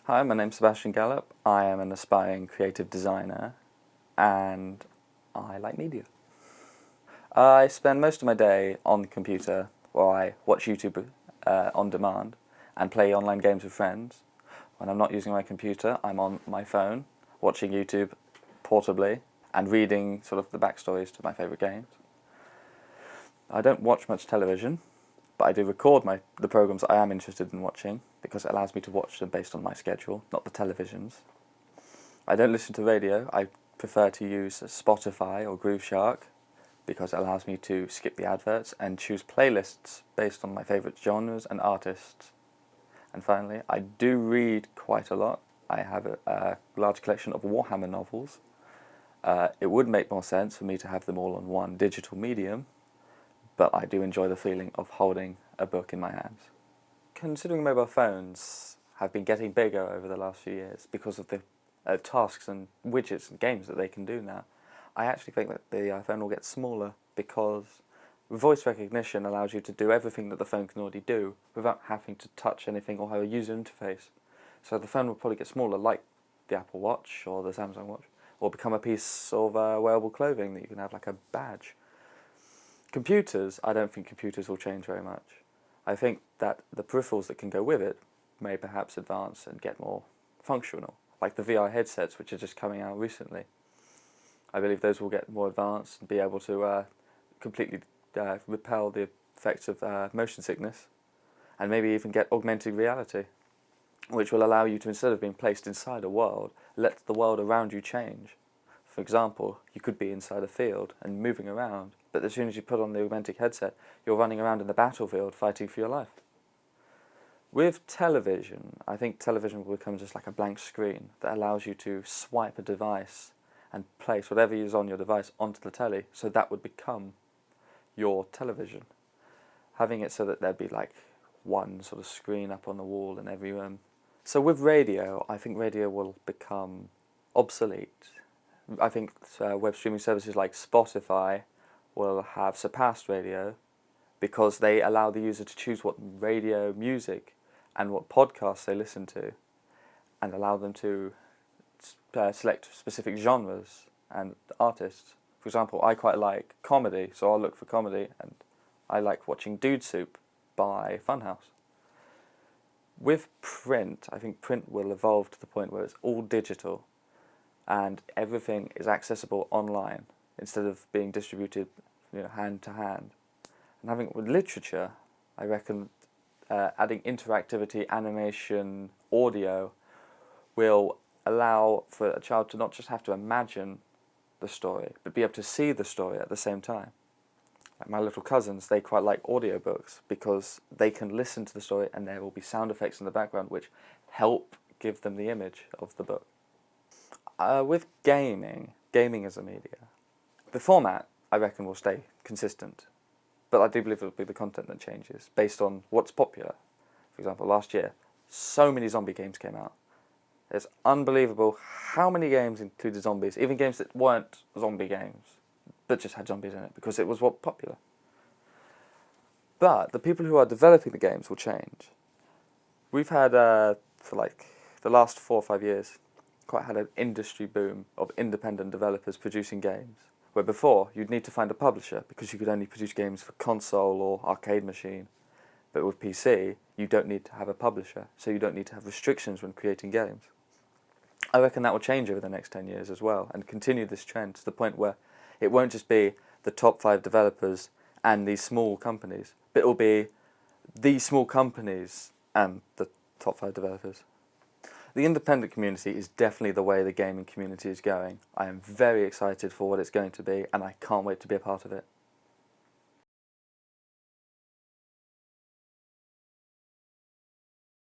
Hi, my name's Seb Gallop. I am an aspiring creative designer and I like media. I spend most of my day on the computer where I watch YouTube on demand and play online games with friends. When I'm not using my computer, I'm on my phone watching YouTube portably and reading sort of the backstories to my favourite games. I don't watch much television, but I do record the programmes I am interested in watching because it allows me to watch them based on my schedule, not the televisions. I don't listen to radio. I prefer to use Spotify or Grooveshark because it allows me to skip the adverts and choose playlists based on my favourite genres and artists. And finally, I do read quite a lot. I have a large collection of Warhammer novels. It would make more sense for me to have them all on one digital medium, but I do enjoy the feeling of holding a book in my hands. Considering mobile phones have been getting bigger over the last few years because of the tasks and widgets and games that they can do now, I actually think that the iPhone will get smaller because voice recognition allows you to do everything that the phone can already do without having to touch anything or have a user interface. So the phone will probably get smaller, like the Apple Watch or the Samsung Watch, or become a piece of wearable clothing that you can have like a badge. Computers, I don't think computers will change very much. I think that the peripherals that can go with it may perhaps advance and get more functional, like the VR headsets which are just coming out recently. I believe those will get more advanced and be able to completely repel the effects of motion sickness, and maybe even get augmented reality, which will allow you to, instead of being placed inside a world, let the world around you change. For example, you could be inside a field and moving around, but as soon as you put on the augmented headset, you're running around in the battlefield fighting for your life. With television, I think television will become just like a blank screen that allows you to swipe a device and place whatever is on your device onto the telly, so that would become your television. Having it so that there'd be like one sort of screen up on the wall in every room. So with radio, I think radio will become obsolete. I think web streaming services like Spotify will have surpassed radio because they allow the user to choose what radio music and what podcasts they listen to, and allow them to select specific genres and artists. For example, I quite like comedy, so I'll look for comedy, and I like watching Dude Soup by Funhouse. With print, I think print will evolve to the point where it's all digital and everything is accessible online instead of being distributed, hand to hand. And having with literature, I reckon adding interactivity, animation, audio will allow for a child to not just have to imagine the story, but be able to see the story at the same time. Like my little cousins, they quite like audiobooks because they can listen to the story and there will be sound effects in the background which help give them the image of the book. With gaming as a media, the format, I reckon, will stay consistent, but I do believe it will be the content that changes based on what's popular. For example, last year, so many zombie games came out. It's unbelievable how many games included zombies, even games that weren't zombie games, but just had zombies in it because it was what popular. But the people who are developing the games will change. We've had, for like the last 4 or 5 years, quite had an industry boom of independent developers producing games, where before you'd need to find a publisher because you could only produce games for console or arcade machine. But with PC, you don't need to have a publisher, so you don't need to have restrictions when creating games. I reckon that will change over the next 10 years as well, and continue this trend to the point where it won't just be the top 5 developers and these small companies, but it will be these small companies and the top 5 developers. The independent community is definitely the way the gaming community is going. I am very excited for what it's going to be, and I can't wait to be a part of it.